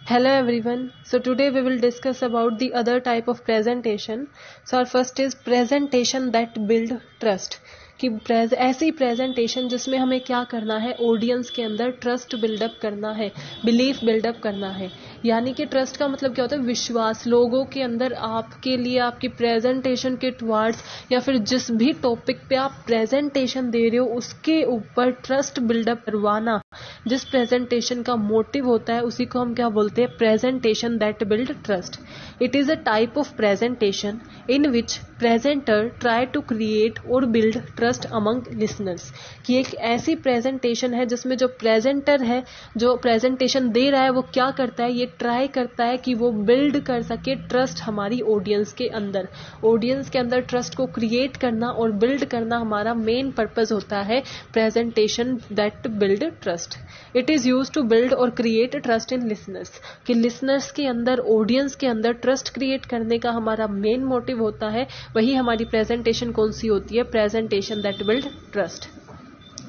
Hello everyone. So today we will discuss about the other type of presentation. So our first is presentation that build trust. कि ऐसी presentation जिसमें हमें क्या करना है, audience के अंदर ट्रस्ट बिल्डअप करना है, बिलीफ बिल्डअप करना है. यानी कि ट्रस्ट का मतलब क्या होता है? विश्वास. लोगों के अंदर आपके लिए आपकी प्रेजेंटेशन के टुवर्ड्स या फिर जिस भी टॉपिक पे आप प्रेजेंटेशन दे रहे हो उसके ऊपर ट्रस्ट बिल्डअप करवाना. जिस प्रेजेंटेशन का मोटिव होता है उसी को हम क्या बोलते हैं? Presentation that build trust. It is a type of presentation in which presenter try to create और बिल्ड ट्रस्ट अमंग लिसनर्स. कि एक ऐसी प्रेजेंटेशन है जिसमें जो प्रेजेंटर है, जो प्रेजेंटेशन दे रहा है, वो क्या करता है? ये ट्राई करता है कि वो बिल्ड कर सके ट्रस्ट हमारी ऑडियंस के अंदर. ऑडियंस के अंदर ट्रस्ट को क्रिएट करना और बिल्ड करना हमारा मेन पर्पस होता है presentation that build trust. It is use to build और क्रिएट ट्रस्ट इन लिसनर्स. कि लिसनर्स के अंदर, ऑडियंस के अंदर ट्रस्ट क्रिएट करने का हमारा मेन मोटिव होता है. वही हमारी प्रेजेंटेशन कौन सी होती है? Presentation that build trust.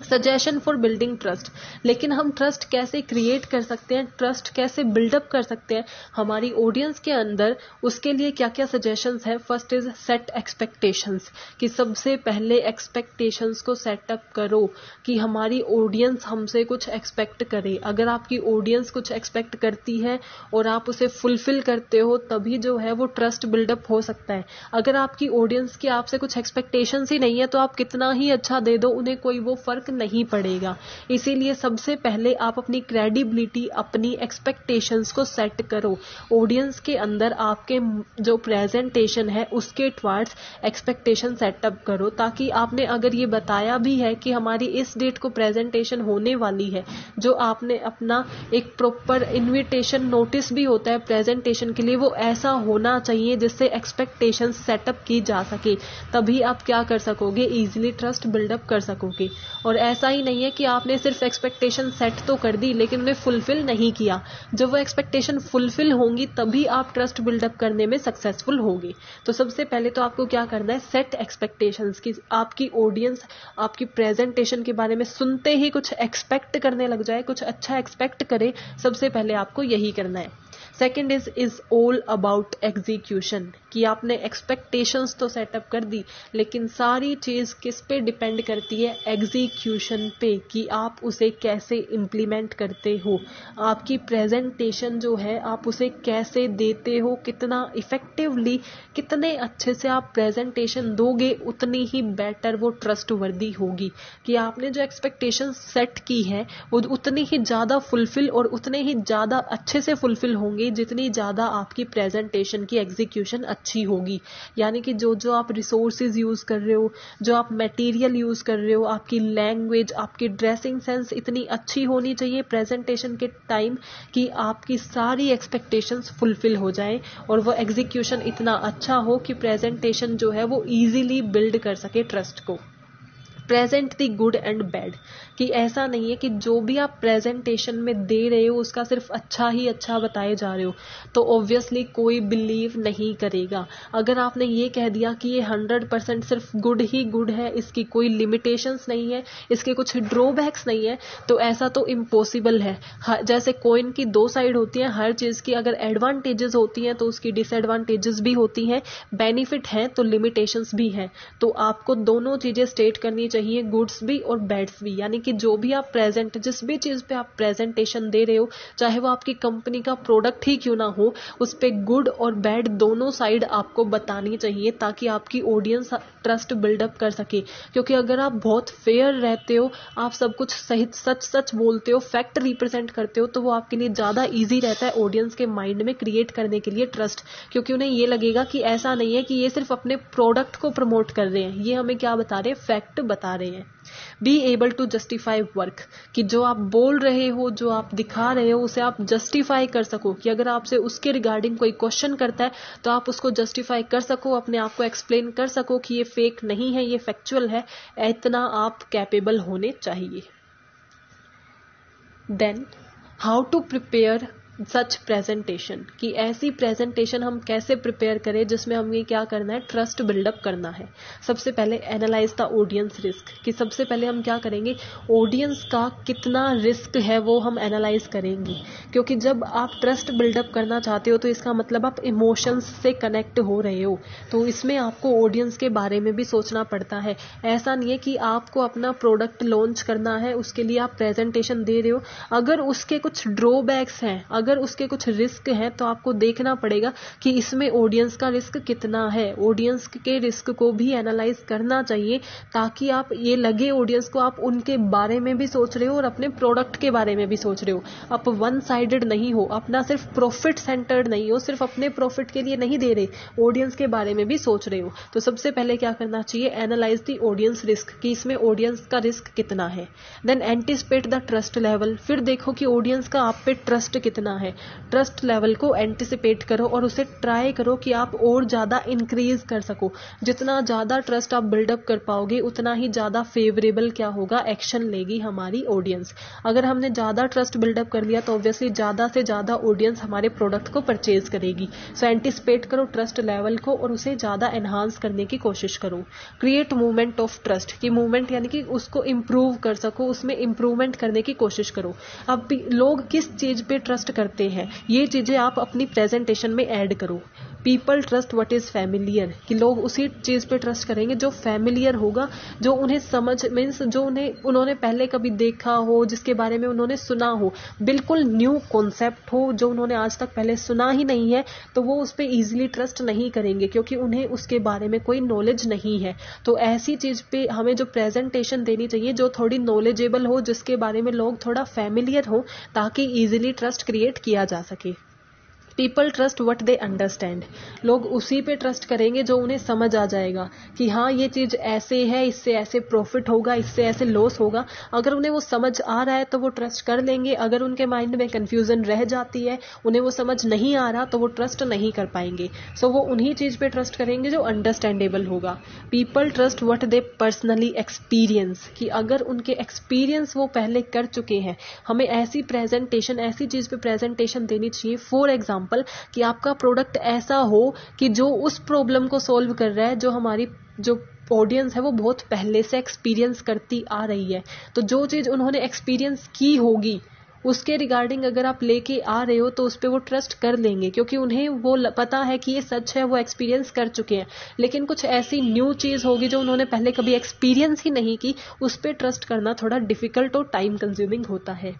Suggestion for building trust. लेकिन हम ट्रस्ट कैसे क्रिएट कर सकते हैं, ट्रस्ट कैसे बिल्डअप कर सकते हैं हमारी ऑडियंस के अंदर? उसके लिए क्या क्या सजेशंस है? First is set expectations. कि सबसे पहले एक्सपेक्टेशंस को सेटअप करो कि हमारी ऑडियंस हमसे कुछ एक्सपेक्ट करे. अगर आपकी ऑडियंस कुछ एक्सपेक्ट करती है और आप उसे फुलफिल करते हो तभी जो है वो ट्रस्ट बिल्डअप हो सकता है. अगर आपकी ऑडियंस की आपसे कुछ एक्सपेक्टेशंस ही नहीं है तो आप कितना ही अच्छा दे दो, उन्हें कोई वो फर्क नहीं पड़ेगा. इसीलिए सबसे पहले आप अपनी क्रेडिबिलिटी, अपनी एक्सपेक्टेशंस को सेट करो. ऑडियंस के अंदर आपके जो प्रेजेंटेशन है उसके टुवर्ड्स एक्सपेक्टेशन सेटअप करो, ताकि आपने अगर ये बताया भी है कि हमारी इस डेट को प्रेजेंटेशन होने वाली है, जो आपने अपना एक प्रॉपर इनविटेशन नोटिस भी होता है प्रेजेंटेशन के लिए, वो ऐसा होना चाहिए जिससे एक्सपेक्टेशन सेटअप की जा सके. तभी आप क्या कर सकोगे? इजीली ट्रस्ट बिल्डअप कर सकोगे. और ऐसा ही नहीं है कि आपने सिर्फ एक्सपेक्टेशन सेट तो कर दी लेकिन उन्हें फुलफिल नहीं किया. जब वो एक्सपेक्टेशन फुलफिल होंगी तभी आप ट्रस्ट बिल्डअप करने में सक्सेसफुल होंगे. तो सबसे पहले तो आपको क्या करना है? Set expectations. की आपकी ऑडियंस आपकी प्रेजेंटेशन के बारे में सुनते ही कुछ एक्सपेक्ट करने लग जाए, कुछ अच्छा एक्सपेक्ट करे. सबसे पहले आपको यही करना है. Second is all about execution. कि आपने एक्सपेक्टेशंस तो सेटअप कर दी लेकिन सारी चीज किस पे डिपेंड करती है? एग्जीक्यूशन पे. कि आप उसे कैसे इम्प्लीमेंट करते हो, आपकी प्रेजेंटेशन जो है आप उसे कैसे देते हो, कितना इफेक्टिवली, कितने अच्छे से आप प्रेजेंटेशन दोगे उतनी ही बेटर वो ट्रस्ट वर्दी होगी. कि आपने जो एक्सपेक्टेशन सेट की है वो उतनी ही ज्यादा फुलफिल और उतने ही ज्यादा अच्छे से फुलफिल होंगे जितनी ज्यादा आपकी प्रेजेंटेशन की एग्जीक्यूशन अच्छी होगी. यानी कि जो जो आप रिसोर्सेज यूज कर रहे हो, जो आप मटेरियल यूज कर रहे हो, आपकी लैंग्वेज, आपकी ड्रेसिंग सेंस इतनी अच्छी होनी चाहिए प्रेजेंटेशन के टाइम कि आपकी सारी एक्सपेक्टेशंस फुलफिल हो जाए और वो एग्जीक्यूशन इतना अच्छा हो कि प्रेजेंटेशन जो है वो इजीली बिल्ड कर सके ट्रस्ट को. Present the good and bad. कि ऐसा नहीं है कि जो भी आप प्रेजेंटेशन में दे रहे हो उसका सिर्फ अच्छा ही अच्छा बताए जा रहे हो, तो ऑब्वियसली कोई बिलीव नहीं करेगा. अगर आपने ये कह दिया कि ये 100% सिर्फ गुड ही गुड है, इसकी कोई लिमिटेशंस नहीं है, इसके कुछ ड्रॉबैक्स नहीं है, तो ऐसा तो इम्पॉसिबल है. जैसे कॉइन की दो साइड होती है, हर चीज की अगर एडवांटेजेस होती हैं तो उसकी डिसएडवांटेजेस भी होती हैं, बेनिफिट हैं तो लिमिटेशंस भी हैं. तो आपको दोनों चीजें स्टेट करनी चाहिए, गुड्स भी और बैड्स भी. यानी कि जो भी आप प्रेजेंट, जिस भी चीज पे आप प्रेजेंटेशन दे रहे हो, चाहे वो आपकी कंपनी का प्रोडक्ट ही क्यों ना हो, उस पे गुड और बैड दोनों साइड आपको बतानी चाहिए ताकि आपकी ऑडियंस ट्रस्ट बिल्डअप कर सके. क्योंकि अगर आप बहुत फेयर रहते हो, आप सब कुछ सही सच सच बोलते हो, फैक्ट रिप्रेजेंट करते हो, तो वो आपके लिए ज्यादा ईजी रहता है ऑडियंस के माइंड में क्रिएट करने के लिए ट्रस्ट. क्योंकि उन्हें ये लगेगा कि ऐसा नहीं है कि ये सिर्फ अपने प्रोडक्ट को प्रमोट कर रहे हैं, ये हमें क्या बता रहे हैं? फैक्ट बता रहे हैं. Be able to justify work. कि जो आप बोल रहे हो, जो आप दिखा रहे हो, उसे आप जस्टिफाई कर सको. कि अगर आपसे उसके रिगार्डिंग कोई क्वेश्चन करता है तो आप उसको जस्टिफाई कर सको, अपने आप को एक्सप्लेन कर सको कि ये फेक नहीं है, ये फैक्चुअल है. इतना आप कैपेबल होने चाहिए. Then how to prepare such presentation, कि ऐसी प्रेजेंटेशन हम कैसे प्रिपेयर करें जिसमें हमें क्या करना है, ट्रस्ट बिल्डअप करना है। सबसे पहले एनालाइज द ऑडियंस रिस्क, कि सबसे पहले हम क्या करेंगे, ऑडियंस का कितना रिस्क है वो हम एनालाइज करेंगे, क्योंकि जब आप ट्रस्ट बिल्डअप करना चाहते हो तो इसका मतलब आप इमोशंस से कनेक्ट हो रहे हो, तो इसमें आपको ऑडियंस के बारे में भी सोचना पड़ता है। ऐसा नहीं है कि आपको अपना प्रोडक्ट लॉन्च करना है उसके लिए आप प्रेजेंटेशन दे रहे हो, अगर उसके कुछ ड्रॉबैक्स हैं, अगर उसके कुछ रिस्क हैं, तो आपको देखना पड़ेगा कि इसमें ऑडियंस का रिस्क कितना है। ऑडियंस के रिस्क को भी एनालाइज करना चाहिए, ताकि आप ये लगे ऑडियंस को आप उनके बारे में भी सोच रहे हो और अपने प्रोडक्ट के बारे में भी सोच रहे हो। आप वन साइडेड नहीं हो, अपना सिर्फ प्रॉफिट सेंटर्ड नहीं हो, सिर्फ अपने प्रॉफिट के लिए नहीं दे रहे, ऑडियंस के बारे में भी सोच रहे हो। तो सबसे पहले क्या करना चाहिए, एनालाइज द ऑडियंस रिस्क, कि इसमें ऑडियंस का रिस्क कितना है। Then anticipate the trust level, फिर देखो कि ऑडियंस का आप पे ट्रस्ट कितना है। ट्रस्ट लेवल को एंटिसिपेट करो और उसे ट्राई करो कि आप और ज्यादा इंक्रीज कर सको। जितना ज्यादा ट्रस्ट आप बिल्डअप कर पाओगे उतना ही ज्यादा फेवरेबल क्या होगा, एक्शन लेगी हमारी ऑडियंस। अगर हमने ज्यादा ट्रस्ट बिल्डअप कर लिया तो ऑब्वियसली ज्यादा से ज्यादा ऑडियंस हमारे प्रोडक्ट को परचेज करेगी। सो एंटिसिपेट करो ट्रस्ट लेवल को और उसे ज्यादा एनहांस करने की कोशिश करो। क्रिएट मूवमेंट ऑफ ट्रस्ट, की मूवमेंट यानी कि उसको इंप्रूव कर सको, उसमें इंप्रूवमेंट करने की कोशिश करो। अब लोग किस चीज पे ट्रस्ट करते हैं, ये चीजें आप अपनी प्रेजेंटेशन में ऐड करो। People trust what is familiar, कि लोग उसी चीज पे ट्रस्ट करेंगे जो फैमिलियर होगा, जो उन्हें समझ मीन्स जो उन्होंने पहले कभी देखा हो, जिसके बारे में उन्होंने सुना हो, बिल्कुल न्यू कॉन्सेप्ट हो जो उन्होंने आज तक पहले सुना ही नहीं है, तो वो उस पर इजीली ट्रस्ट नहीं करेंगे क्योंकि उन्हें उसके बारे में कोई नॉलेज नहीं है। तो ऐसी चीज पे हमें जो प्रेजेंटेशन देनी चाहिए जो थोड़ी नॉलेजेबल हो, जिसके बारे में लोग थोड़ा फैमिलियर हो, ताकि इजीली ट्रस्ट क्रिएट किया जा सके। People trust what they understand, लोग उसी पे ट्रस्ट करेंगे जो उन्हें समझ आ जाएगा कि हाँ ये चीज ऐसे है, इससे ऐसे प्रॉफिट होगा, इससे ऐसे लॉस होगा। अगर उन्हें वो समझ आ रहा है तो वो ट्रस्ट कर लेंगे, अगर उनके माइंड में कंफ्यूजन रह जाती है, उन्हें वो समझ नहीं आ रहा, तो वो ट्रस्ट नहीं कर पाएंगे। सो वो उन्हीं चीज पे ट्रस्ट करेंगे जो अंडरस्टैंडेबल होगा। People trust what they personally experience, कि अगर उनके एक्सपीरियंस वो पहले कर चुके हैं, हमें ऐसी प्रेजेंटेशन, ऐसी चीज पे प्रेजेंटेशन देनी चाहिए। फॉर एग्जाम्पल कि आपका प्रोडक्ट ऐसा हो कि जो उस प्रॉब्लम को सॉल्व कर रहा है जो हमारी जो ऑडियंस है वो बहुत पहले से एक्सपीरियंस करती आ रही है। तो जो चीज उन्होंने एक्सपीरियंस की होगी उसके रिगार्डिंग अगर आप लेके आ रहे हो तो उस पर वो ट्रस्ट कर लेंगे, क्योंकि उन्हें वो पता है कि ये सच है, वो एक्सपीरियंस कर चुके हैं। लेकिन कुछ ऐसी न्यू चीज होगी जो उन्होंने पहले कभी एक्सपीरियंस ही नहीं की, उस पर ट्रस्ट करना थोड़ा डिफिकल्ट और टाइम कंज्यूमिंग होता है।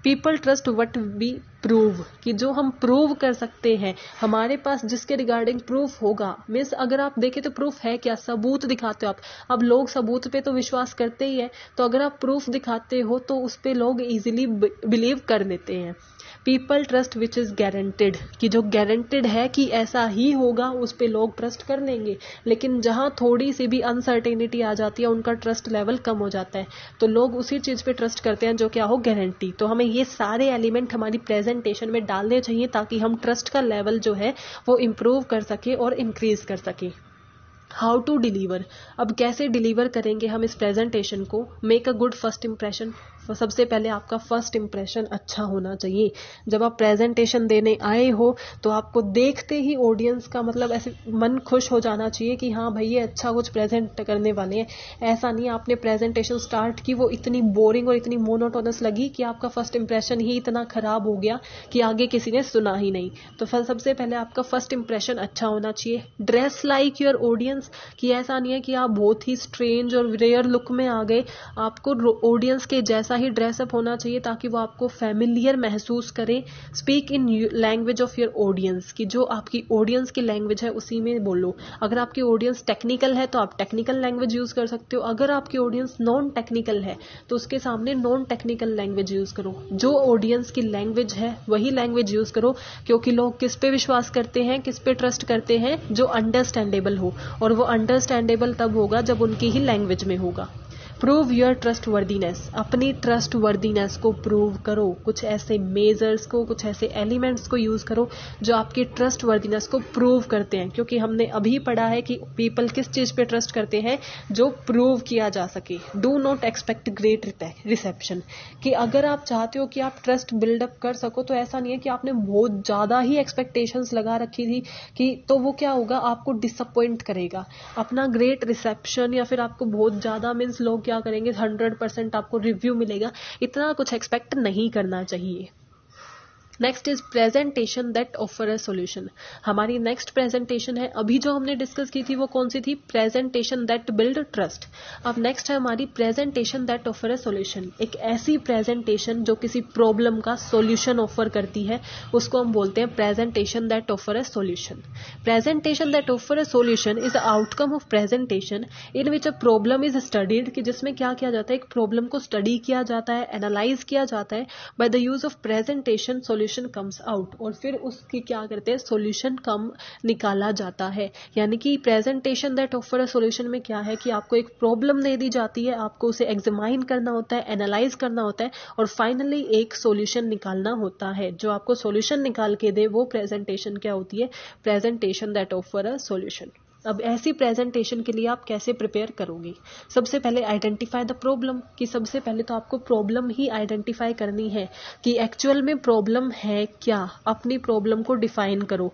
People trust what we prove, कि जो हम प्रूव कर सकते हैं, हमारे पास जिसके रिगार्डिंग प्रूफ होगा। मीन्स अगर आप देखें तो प्रूफ है क्या, सबूत दिखाते हो आप। अब लोग सबूत पे तो विश्वास करते ही है, तो अगर आप प्रूफ दिखाते हो तो उस पे लोग इजीली बिलीव कर लेते हैं। People trust which is guaranteed, कि जो गारंटेड है कि ऐसा ही होगा उस पे लोग ट्रस्ट कर लेंगे। लेकिन जहां थोड़ी सी भी अनसर्टेनिटी आ जाती है उनका ट्रस्ट लेवल कम हो जाता है, तो लोग उसी चीज पे ट्रस्ट करते हैं जो क्या हो, गारंटी। तो हमें ये सारे एलिमेंट हमारी प्रेजेंटेशन में डालने चाहिए ताकि हम ट्रस्ट का लेवल जो है वो इम्प्रूव कर सके और इंक्रीज कर सके। हाउ टू डिलीवर, अब कैसे डिलीवर करेंगे हम इस प्रेजेंटेशन को। Make a good first impression, सबसे पहले आपका फर्स्ट इंप्रेशन अच्छा होना चाहिए। जब आप प्रेजेंटेशन देने आए हो तो आपको देखते ही ऑडियंस का मतलब ऐसे मन खुश हो जाना चाहिए कि हाँ भाई ये अच्छा कुछ प्रेजेंट करने वाले हैं। ऐसा नहीं आपने प्रेजेंटेशन स्टार्ट की, वो इतनी बोरिंग और इतनी मोनोटोनस लगी कि आपका फर्स्ट इंप्रेशन ही इतना खराब हो गया कि आगे किसी ने सुना ही नहीं। तो सबसे पहले आपका फर्स्ट इंप्रेशन अच्छा होना चाहिए। ड्रेस लाइक योर ऑडियंस, कि ऐसा नहीं है कि आप बहुत ही स्ट्रेंज और रेयर लुक में आ गए, आपको ऑडियंस के जैसा ही ड्रेसअप होना चाहिए ताकि वो आपको फैमिलियर महसूस करे। Speak in language of your audience, कि जो आपकी ऑडियंस की लैंग्वेज है उसी में बोलो। अगर आपकी ऑडियंस टेक्निकल है तो आप टेक्निकल लैंग्वेज यूज कर सकते हो, अगर आपकी ऑडियंस नॉन टेक्निकल है तो उसके सामने नॉन टेक्निकल लैंग्वेज यूज करो। जो ऑडियंस की लैंग्वेज है वही लैंग्वेज यूज करो, क्योंकि लोग किस पे विश्वास करते हैं, किस पे ट्रस्ट करते हैं, जो अंडरस्टैंडेबल हो, और वो अंडरस्टैंडेबल तब होगा जब उनकी ही लैंग्वेज में होगा। प्रूव योर ट्रस्ट वर्दीनेस, अपनी ट्रस्ट वर्दीनेस को प्रूव करो, कुछ ऐसे मेजर्स को, कुछ ऐसे एलिमेंट्स को यूज करो जो आपकी ट्रस्ट वर्दीनेस को प्रूव करते हैं, क्योंकि हमने अभी पढ़ा है कि पीपल किस चीज पे ट्रस्ट करते हैं, जो प्रूव किया जा सके। Do not expect great reception, कि अगर आप चाहते हो कि आप ट्रस्ट बिल्डअप कर सको तो ऐसा नहीं है कि आपने बहुत ज्यादा ही एक्सपेक्टेशंस लगा रखी थी कि तो वो क्या होगा, आपको डिसअपॉइंट करेगा। अपना ग्रेट रिसेप्शन या फिर आपको बहुत ज्यादा मीन्स लोग क्या करेंगे 100% आपको रिव्यू मिलेगा, इतना कुछ एक्सपेक्ट नहीं करना चाहिए। Next is presentation that offer a solution. हमारी नेक्स्ट प्रेजेंटेशन है, अभी जो हमने डिस्कस की थी वो कौन सी थी, प्रेजेंटेशन दैट बिल्ड ट्रस्ट। अब नेक्स्ट है हमारी presentation that offer a solution. एक ऐसी प्रेजेंटेशन जो किसी प्रॉब्लम का सॉल्यूशन ऑफर करती है, उसको हम बोलते हैं presentation that offer a solution. Presentation that offer a solution is a outcome of presentation in which a problem is studied, कि जिसमें क्या किया जाता है, एक प्रॉब्लम को स्टडी किया जाता है, एनालाइज किया जाता है by the use of presentation solution comes out, और फिर उसकी क्या करते हैं, सॉल्यूशन कम निकाला जाता है। यानी कि presentation that offer a solution में क्या है कि आपको एक प्रॉब्लम दे दी जाती है, आपको उसे एग्जामाइन करना होता है, एनालाइज करना होता है, और फाइनली एक सॉल्यूशन निकालना होता है। जो आपको सॉल्यूशन निकाल के दे वो प्रेजेंटेशन क्या होती है, presentation that offer a solution. अब ऐसी प्रेजेंटेशन के लिए आप कैसे प्रिपेयर करोगे, सबसे पहले आइडेंटिफाई द प्रॉब्लम, कि सबसे पहले तो आपको प्रॉब्लम ही आइडेंटिफाई करनी है कि एक्चुअल में प्रॉब्लम है क्या, अपनी प्रॉब्लम को डिफाइन करो।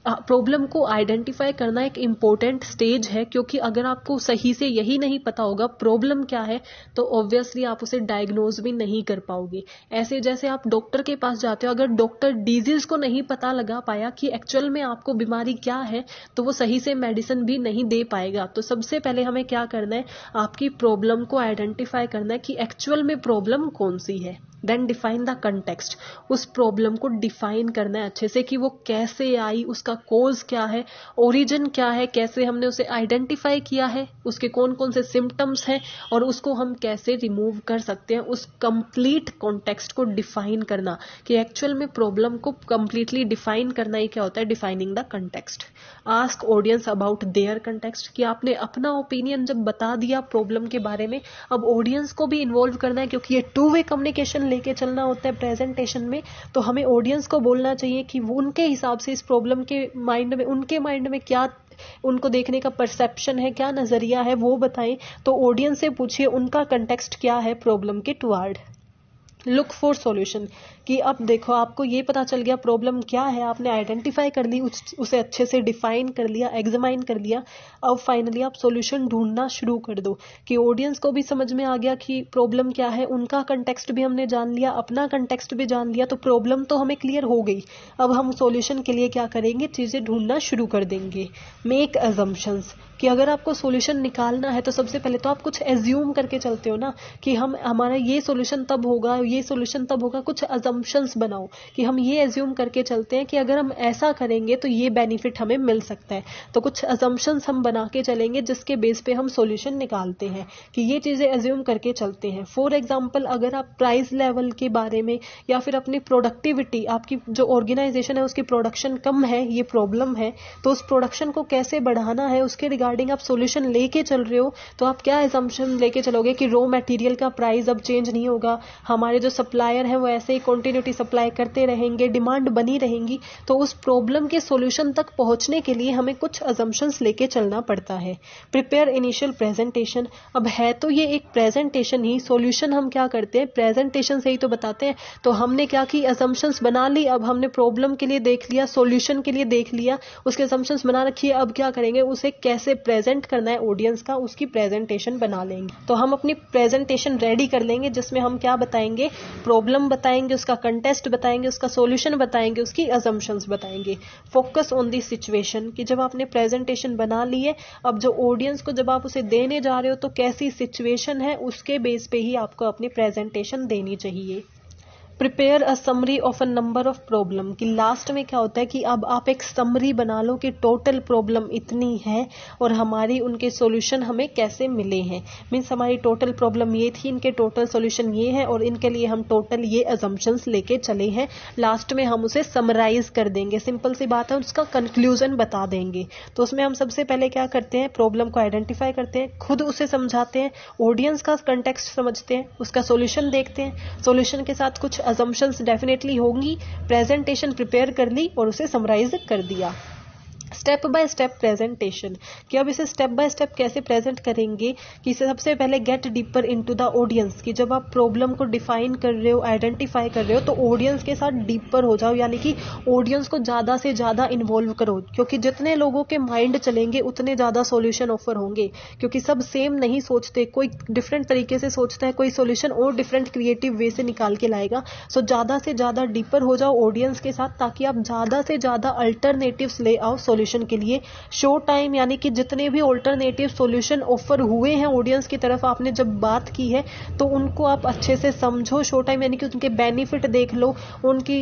प्रॉब्लम को आइडेंटिफाई करना एक इम्पोर्टेंट स्टेज है, क्योंकि अगर आपको सही से यही नहीं पता होगा प्रॉब्लम क्या है तो ऑब्वियसली आप उसे डायग्नोज भी नहीं कर पाओगे। ऐसे जैसे आप डॉक्टर के पास जाते हो, अगर डॉक्टर डिजीज को नहीं पता लगा पाया कि एक्चुअल में आपको बीमारी क्या है तो वो सही से मेडिसिन भी नहीं दे पाएगा। तो सबसे पहले हमें क्या करना है, आपकी प्रॉब्लम को आइडेंटिफाई करना है कि एक्चुअल में प्रॉब्लम कौन सी है। देन डिफाइन द कंटेक्स्ट, उस प्रॉब्लम को डिफाइन करना है अच्छे से कि वो कैसे आई, उसका कोज क्या है, ओरिजिन क्या है, कैसे हमने उसे आइडेंटिफाई किया है, उसके कौन कौन से सिम्टम्स हैं और उसको हम कैसे रिमूव कर सकते हैं। उस कंप्लीट कॉन्टेक्स्ट को डिफाइन करना, कि एक्चुअल में प्रॉब्लम को कंप्लीटली डिफाइन करना ही क्या होता है, defining the context. Ask audience about their context, कि आपने अपना ओपिनियन जब बता दिया प्रॉब्लम के बारे में, अब ऑडियंस को भी इन्वॉल्व करना है, क्योंकि ये टू वे कम्युनिकेशन लेके चलना होता है प्रेजेंटेशन में। तो हमें ऑडियंस को बोलना चाहिए कि वो उनके हिसाब से इस प्रॉब्लम के माइंड में, उनके माइंड में क्या उनको देखने का परसेप्शन है, क्या नजरिया है वो बताएं। तो ऑडियंस से पूछिए उनका कंटेक्स्ट क्या है प्रॉब्लम के टुवर्ड। लुक फॉर सॉल्यूशन, कि अब देखो आपको ये पता चल गया प्रॉब्लम क्या है, आपने आइडेंटिफाई कर ली, उसे अच्छे से डिफाइन कर लिया, एग्जामाइन कर लिया। अब फाइनली आप सॉल्यूशन ढूंढना शुरू कर दो, कि ऑडियंस को भी समझ में आ गया कि प्रॉब्लम क्या है, उनका कंटेक्स्ट भी हमने जान लिया, अपना कंटेक्स्ट भी जान लिया, तो प्रॉब्लम तो हमें क्लियर हो गई। अब हम सॉल्यूशन के लिए क्या करेंगे, चीजें ढूंढना शुरू कर देंगे। मेक अजम्पशंस, कि अगर आपको सॉल्यूशन निकालना है तो सबसे पहले तो आप कुछ एज्यूम करके चलते हो ना, कि हम हमारा ये सॉल्यूशन तब होगा, ये सॉल्यूशन तब होगा। कुछ अजम्पशंस बनाओ कि हम ये एज्यूम करके चलते हैं कि अगर हम ऐसा करेंगे तो ये बेनिफिट हमें मिल सकता है। तो कुछ अजम्पशंस हम बना के चलेंगे जिसके बेस पे हम सॉल्यूशन निकालते हैं, कि ये चीजें एज्यूम करके चलते हैं। फॉर एग्जाम्पल, अगर आप प्राइस लेवल के बारे में या फिर अपनी प्रोडक्टिविटी, आपकी जो ऑर्गेनाइजेशन है उसकी प्रोडक्शन कम है, ये प्रॉब्लम है, तो उस प्रोडक्शन को कैसे बढ़ाना है उसके रिगार्डिंग आप सॉल्यूशन लेके चल रहे हो। तो आप क्या एजम्पशन लेके चलोगे कि रॉ मटेरियल का प्राइस अब चेंज नहीं होगा, हमारे जो सप्लायर हैं वो ऐसे ही कंटिन्यूटी सप्लाई करते रहेंगे, डिमांड बनी रहेंगी। तो उस प्रॉब्लम के सॉल्यूशन तक पहुंचने के लिए हमें कुछ अजम्पशंस लेके चलना पड़ता है। प्रिपेयर इनिशियल प्रेजेंटेशन, अब है तो ये एक प्रेजेंटेशन ही, सॉल्यूशन हम क्या करते हैं प्रेजेंटेशन से ही तो बताते हैं। तो हमने क्या की, अजम्पशंस बना ली, अब हमने प्रॉब्लम के लिए देख लिया, सॉल्यूशन के लिए देख लिया, उसके अजम्पशंस बना रखी है। अब क्या करेंगे, उसे कैसे प्रेजेंट करना है ऑडियंस का, उसकी प्रेजेंटेशन बना लेंगे। तो हम अपनी प्रेजेंटेशन रेडी कर लेंगे जिसमें हम क्या बताएंगे, प्रॉब्लम बताएंगे, उसका कंटेस्ट बताएंगे, उसका सॉल्यूशन बताएंगे, उसकी अजम्पशंस बताएंगे। फोकस ऑन दी सिचुएशन, कि जब आपने प्रेजेंटेशन बना ली है, अब जो ऑडियंस को जब आप उसे देने जा रहे हो तो कैसी सिचुएशन है उसके बेस पे ही आपको अपनी प्रेजेंटेशन देनी चाहिए। Prepare a summary of a number of problem, कि लास्ट में क्या होता है कि अब आप एक समरी बना लो कि टोटल प्रॉब्लम इतनी है और हमारी उनके सॉल्यूशन हमें कैसे मिले हैं। मीन्स हमारी टोटल प्रॉब्लम ये थी, इनके टोटल सॉल्यूशन ये है और इनके लिए हम टोटल ये अजम्पशंस लेके चले हैं। लास्ट में हम उसे समराइज कर देंगे, सिंपल सी बात है, उसका कंक्लूजन बता देंगे। तो उसमें हम सबसे पहले क्या करते हैं, प्रॉब्लम को आइडेंटिफाई करते हैं, खुद उसे समझाते हैं, ऑडियंस का कंटेक्स्ट समझते हैं, उसका सॉल्यूशन देखते हैं, सॉल्यूशन के साथ कुछ assumptions डेफिनेटली होंगी, प्रेजेंटेशन प्रिपेयर कर ली और उसे समराइज कर दिया। स्टेप बाय स्टेप प्रेजेंटेशन, कि अब इसे स्टेप बाय स्टेप कैसे प्रेजेंट करेंगे, कि सबसे पहले get deeper into the audience, कि जब आप प्रॉब्लम को डिफाइन कर रहे हो, आइडेंटिफाई कर रहे हो, तो ऑडियंस के साथ डीपर हो जाओ, यानी कि ऑडियंस को ज्यादा से ज्यादा इन्वॉल्व करो, क्योंकि जितने लोगों के माइंड चलेंगे उतने ज्यादा सॉल्यूशन ऑफर होंगे, क्योंकि सब सेम नहीं सोचते, कोई डिफरेंट तरीके से सोचता है, कोई सॉल्यूशन और डिफरेंट क्रिएटिव वे से निकाल के लाएगा। सो ज्यादा से ज्यादा डीपर हो जाओ ऑडियंस के साथ, ताकि आप ज्यादा से ज्यादा अल्टरनेटिव्स ले आओ सॉल्यूशन के लिए। शो टाइम, यानी कि जितने भी ऑल्टरनेटिव सॉल्यूशन ऑफर हुए हैं ऑडियंस की तरफ, आपने जब बात की है तो उनको आप अच्छे से समझो। शो टाइम यानी कि उनके बेनिफिट देख लो, उनकी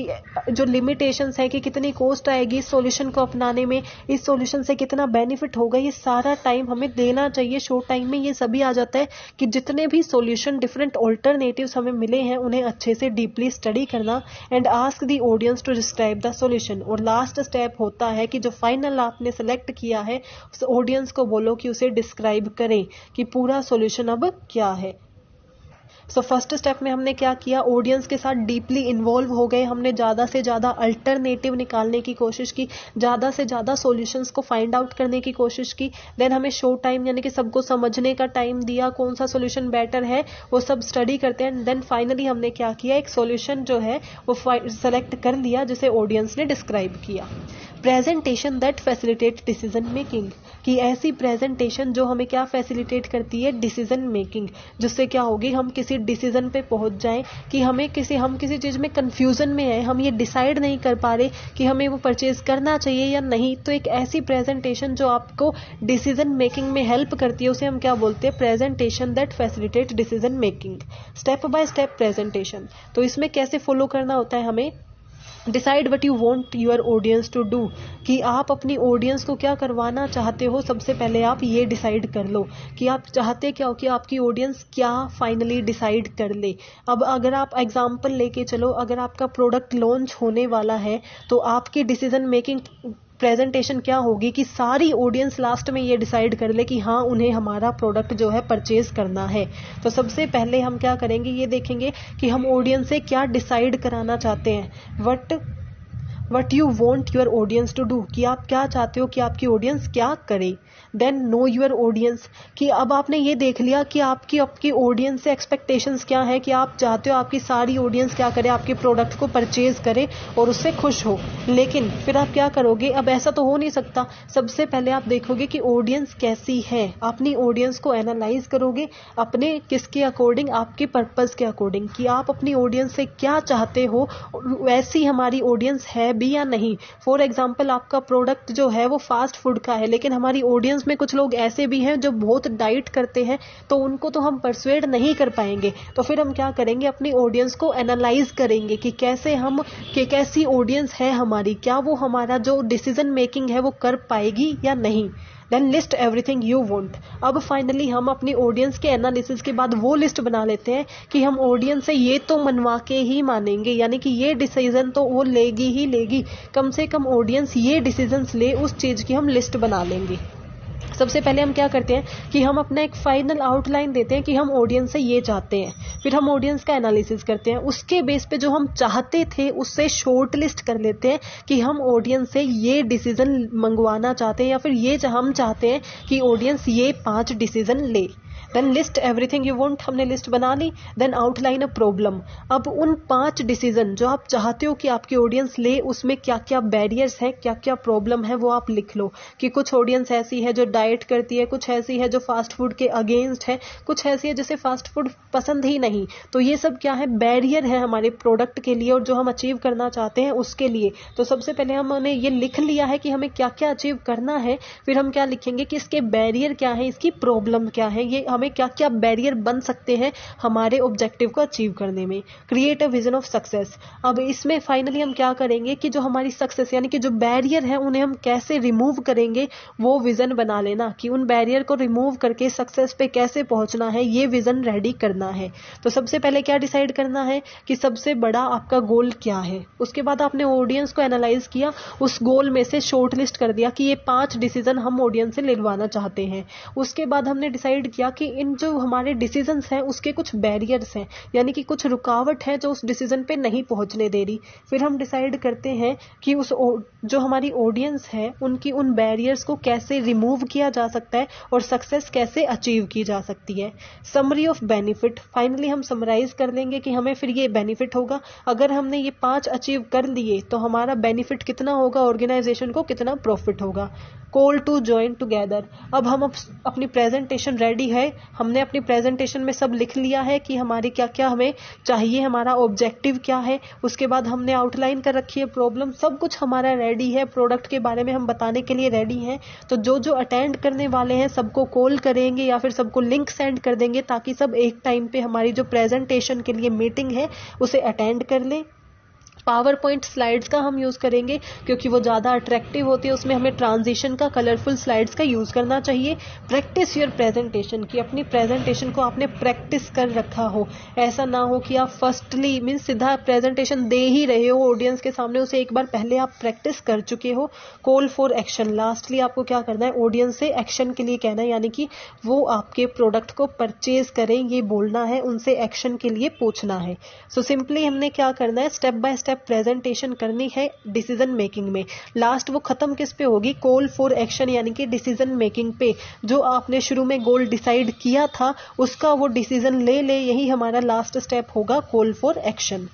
जो लिमिटेशंस है कि कितनी कॉस्ट आएगी इस सॉल्यूशन को अपनाने में, इस सॉल्यूशन से कितना बेनिफिट होगा, ये सारा टाइम हमें देना चाहिए। शो टाइम में ये सभी आ जाता है कि जितने भी सॉल्यूशन, डिफरेंट ऑल्टरनेटिव्स हमें मिले हैं, उन्हें अच्छे से डीपली स्टडी करना and ask the audience to describe the solution. और लास्ट स्टेप होता है कि जो फाइनल आपने सेलेक्ट किया है उस ऑडियंस को बोलो कि उसे डिस्क्राइब करें कि पूरा सॉल्यूशन अब क्या है। सो फर्स्ट स्टेप में हमने क्या किया, ऑडियंस के साथ डीपली इन्वॉल्व हो गए, हमने ज्यादा से ज्यादा अल्टरनेटिव निकालने की कोशिश की, ज्यादा से ज्यादा सॉल्यूशंस को फाइंड आउट करने की कोशिश की। देन हमें शो टाइम यानी कि सबको समझने का टाइम दिया, कौन सा सॉल्यूशन बेटर है वो सब स्टडी करते हैं। देन फाइनली हमने क्या किया, एक सॉल्यूशन जो है वो सेलेक्ट कर लिया जिसे ऑडियंस ने डिस्क्राइब किया। Presentation that facilitate decision making, कि ऐसी प्रेजेंटेशन जो हमें क्या फैसिलिटेट करती है, डिसीजन मेकिंग, जिससे क्या होगी, हम किसी डिसीजन पे पहुंच जाएं कि हम किसी चीज में कंफ्यूजन में है, हम ये डिसाइड नहीं कर पा रहे कि हमें वो परचेज करना चाहिए या नहीं, तो एक ऐसी प्रेजेंटेशन जो आपको डिसीजन मेकिंग में हेल्प करती है उसे हम क्या बोलते हैं, presentation that facilitate decision making. Step by step presentation, तो इसमें कैसे फॉलो करना होता है हमें, decide what you want your audience to do, कि आप अपनी ऑडियंस को क्या करवाना चाहते हो। सबसे पहले आप ये डिसाइड कर लो कि आप चाहते क्या हो, कि आपकी ऑडियंस क्या फाइनली डिसाइड कर ले। अब अगर आप एग्जांपल लेके चलो, अगर आपका प्रोडक्ट लॉन्च होने वाला है तो आपकी डिसीजन मेकिंग प्रेजेंटेशन क्या होगी कि सारी ऑडियंस लास्ट में ये डिसाइड कर ले कि हाँ उन्हें हमारा प्रोडक्ट जो है परचेज करना है। तो सबसे पहले हम क्या करेंगे, ये देखेंगे कि हम ऑडियंस से क्या डिसाइड कराना चाहते हैं, what you want your audience to do, कि आप क्या चाहते हो कि आपकी ऑडियंस क्या करे। देन नो यूर ऑडियंस, कि अब आपने ये देख लिया कि आपकी ऑडियंस से एक्सपेक्टेशंस क्या है, कि आप चाहते हो आपकी सारी ऑडियंस क्या करे, आपके प्रोडक्ट को परचेज करे और उससे खुश हो। लेकिन फिर आप क्या करोगे, अब ऐसा तो हो नहीं सकता, सबसे पहले आप देखोगे कि ऑडियंस कैसी है, अपनी ऑडियंस को एनालाइज करोगे अपने किसके अकॉर्डिंग, आपके पर्पस के अकॉर्डिंग, कि आप अपनी ऑडियंस से क्या चाहते हो, वैसी हमारी ऑडियंस है भी या नहीं। फॉर एग्जाम्पल, आपका प्रोडक्ट जो है वो फास्ट फूड का है, लेकिन हमारी ऑडियंस में कुछ लोग ऐसे भी हैं जो बहुत डाइट करते हैं, तो उनको तो हम परसुएड नहीं कर पाएंगे। तो फिर हम क्या करेंगे, अपनी ऑडियंस को एनालाइज करेंगे कि कैसी ऑडियंस है हमारी, क्या वो हमारा जो डिसीजन मेकिंग है वो कर पाएगी या नहीं। Then list everything you want. अब फाइनली हम अपनी ऑडियंस के एनालिसिस के बाद वो लिस्ट बना लेते हैं कि हम ऑडियंस से ये तो मनवा के ही मानेंगे, यानी कि ये डिसीजन तो वो लेगी ही लेगी, कम से कम ऑडियंस ये डिसीजंस ले, उस चीज की हम लिस्ट बना लेंगे। सबसे पहले हम क्या करते हैं कि हम अपना एक फाइनल आउटलाइन देते हैं कि हम ऑडियंस से ये चाहते हैं, फिर हम ऑडियंस का एनालिसिस करते हैं, उसके बेस पे जो हम चाहते थे उससे शॉर्ट लिस्ट कर लेते हैं कि हम ऑडियंस से ये डिसीजन मंगवाना चाहते हैं, या फिर ये हम चाहते हैं कि ऑडियंस ये 5 डिसीजन ले। Then list everything you want, हमने लिस्ट बना ली। देन आउटलाइन अ प्रॉब्लम, अब उन 5 डिसीजन जो आप चाहते हो कि आपकी ऑडियंस ले, उसमें क्या क्या बैरियर्स हैं, क्या क्या प्रॉब्लम है, वो आप लिख लो। कि कुछ ऑडियंस ऐसी है जो डाइट करती है, कुछ ऐसी है जो फास्ट फूड के अगेंस्ट है, कुछ ऐसी है जिसे फास्ट फूड पसंद ही नहीं। तो ये सब क्या है, बैरियर है हमारे प्रोडक्ट के लिए और जो हम अचीव करना चाहते हैं उसके लिए। तो सबसे पहले हमने ये लिख लिया है कि हमें क्या क्या अचीव करना है, फिर हम क्या लिखेंगे कि इसके बैरियर क्या है, इसकी प्रॉब्लम क्या है, ये हमें क्या क्या बैरियर बन सकते हैं हमारे ऑब्जेक्टिव को अचीव करने में। Create a vision of success. अब इसमें फाइनली हम क्या करेंगे कि जो हमारी सक्सेस यानी कि जो बैरियर है उन्हें हम कैसे रिमूव करेंगे, वो विजन बना लेना कि उन बैरियर को रिमूव करके सक्सेस पे कैसे पहुंचना है, ये विजन रेडी करना है। तो सबसे पहले क्या डिसाइड करना है कि सबसे बड़ा आपका गोल क्या है। उसके बाद आपने ऑडियंस को एनालाइज किया, उस गोल में से शॉर्ट लिस्ट कर दिया कि ये 5 डिसीजन हम ऑडियंस से लेवाना चाहते हैं। उसके बाद हमने डिसाइड किया कि इन जो हमारे डिसीजंस हैं उसके कुछ बैरियर्स हैं, यानी कि कुछ रुकावट है जो उस डिसीजन पे नहीं पहुंचने दे रही। फिर हम डिसाइड करते हैं कि उस जो हमारी ऑडियंस है उनकी उन बैरियर्स को कैसे रिमूव किया जा सकता है और सक्सेस कैसे अचीव की जा सकती है। Summary of benefit. फाइनली हम समराइज कर लेंगे कि हमें फिर ये बेनिफिट होगा, अगर हमने ये 5 अचीव कर लिए तो हमारा बेनिफिट कितना होगा, ऑर्गेनाइजेशन को कितना प्रॉफिट होगा। Call to join together. अब हम अपनी प्रेजेंटेशन रेडी है, हमने अपनी प्रेजेंटेशन में सब लिख लिया है कि हमारी क्या क्या हमें चाहिए, हमारा ऑब्जेक्टिव क्या है। उसके बाद हमने आउटलाइन कर रखी है प्रॉब्लम, सब कुछ हमारा रेडी है, प्रोडक्ट के बारे में हम बताने के लिए रेडी हैं। तो जो जो अटेंड करने वाले हैं सबको कॉल करेंगे या फिर सबको लिंक सेंड कर देंगे ताकि सब एक टाइम पे हमारी जो प्रेजेंटेशन के लिए मीटिंग है उसे अटेंड कर लें। पावर पॉइंट स्लाइड्स का हम यूज़ करेंगे क्योंकि वो ज़्यादा अट्रैक्टिव होती है, उसमें हमें ट्रांजिशन का, कलरफुल स्लाइड्स का यूज़ करना चाहिए। प्रैक्टिस योर प्रेजेंटेशन की, अपनी प्रेजेंटेशन को आपने प्रैक्टिस कर रखा हो, ऐसा ना हो कि आप फर्स्टली मीन्स सीधा प्रेजेंटेशन दे ही रहे हो ऑडियंस के सामने, उसे एक बार पहले आप प्रैक्टिस कर चुके हो। Call for action. लास्टली आपको क्या करना है, ऑडियंस से एक्शन के लिए कहना है, यानी कि वो आपके प्रोडक्ट को परचेज करें ये बोलना है, उनसे एक्शन के लिए पूछना है। सो सिंपली हमने क्या करना है, स्टेप बाय स्टेप प्रेजेंटेशन करनी है डिसीजन मेकिंग में। लास्ट वो खत्म किस पे होगी, कॉल फॉर एक्शन यानी कि डिसीजन मेकिंग पे। जो आपने शुरू में गोल डिसाइड किया था उसका वो डिसीजन ले ले, यही हमारा लास्ट स्टेप होगा call for action.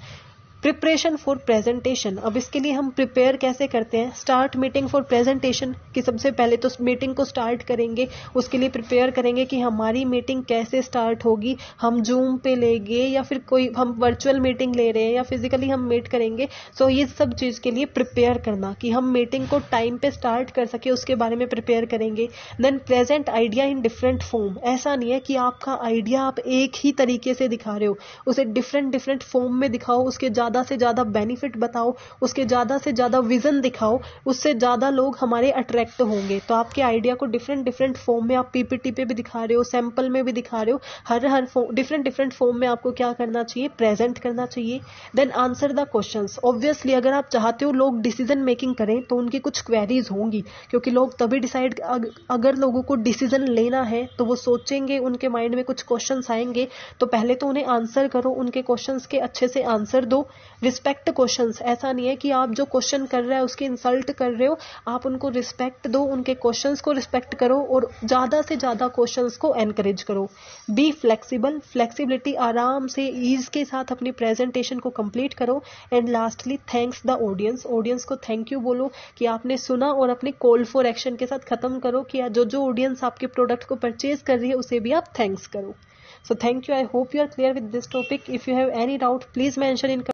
Preparation for presentation. अब इसके लिए हम प्रिपेयर कैसे करते हैं, स्टार्ट मीटिंग फॉर प्रेजेंटेशन कि सबसे पहले तो मीटिंग को स्टार्ट करेंगे, उसके लिए प्रिपेयर करेंगे कि हमारी मीटिंग कैसे स्टार्ट होगी, हम जूम पे लेंगे या फिर कोई हम वर्चुअल मीटिंग ले रहे हैं या फिजिकली हम मीट करेंगे। सो ये सब चीज़ के लिए प्रिपेयर करना कि हम मीटिंग को टाइम पे स्टार्ट कर सके उसके बारे में प्रिपेयर करेंगे। Then present idea in different form. ऐसा नहीं है कि आपका आइडिया आप एक ही तरीके से दिखा रहे हो, उसे डिफरेंट डिफरेंट फॉर्म में दिखाओ, उसके ज़्यादा से ज़्यादा बेनिफिट बताओ, उसके ज़्यादा से ज़्यादा विजन दिखाओ, उससे ज़्यादा लोग हमारे अट्रैक्ट होंगे। तो आपके आइडिया को डिफरेंट डिफरेंट फॉर्म में, आप पीपीटी पे भी दिखा रहे हो, सैंपल में भी दिखा रहे हो, हर डिफरेंट डिफरेंट फॉर्म में आपको क्या करना चाहिए, प्रेजेंट करना चाहिए। Then answer the questions. Obviously अगर आप चाहते हो लोग डिसीजन मेकिंग करें तो उनकी कुछ क्वेरीज होंगी, क्योंकि लोग तभी डिसाइड, अगर लोगों को डिसीजन लेना है तो वो सोचेंगे, उनके माइंड में कुछ क्वेश्चंस आएंगे, तो पहले तो उन्हें आंसर करो, उनके क्वेश्चंस के अच्छे से आंसर दो। Respect questions. ऐसा नहीं है कि आप जो क्वेश्चन कर रहे हो उसकी इंसल्ट कर रहे हो, आप उनको रिस्पेक्ट दो, उनके क्वेश्चंस को रिस्पेक्ट करो और ज़्यादा से ज़्यादा क्वेश्चंस को एनकरेज करो। Be flexible. फ्लेक्सिबिलिटी, आराम से ईज के साथ अपनी प्रेजेंटेशन को कंप्लीट करो। And lastly thanks the audience. Audience को थैंक यू बोलो कि आपने सुना और अपनी कॉल फॉर एक्शन के साथ खत्म करो कि जो जो ऑडियंस आपके प्रोडक्ट को परचेज कर रही है उसे भी आप थैंक्स करो। So thank you. I hope you are clear with this topic. If you have any doubt, please mention in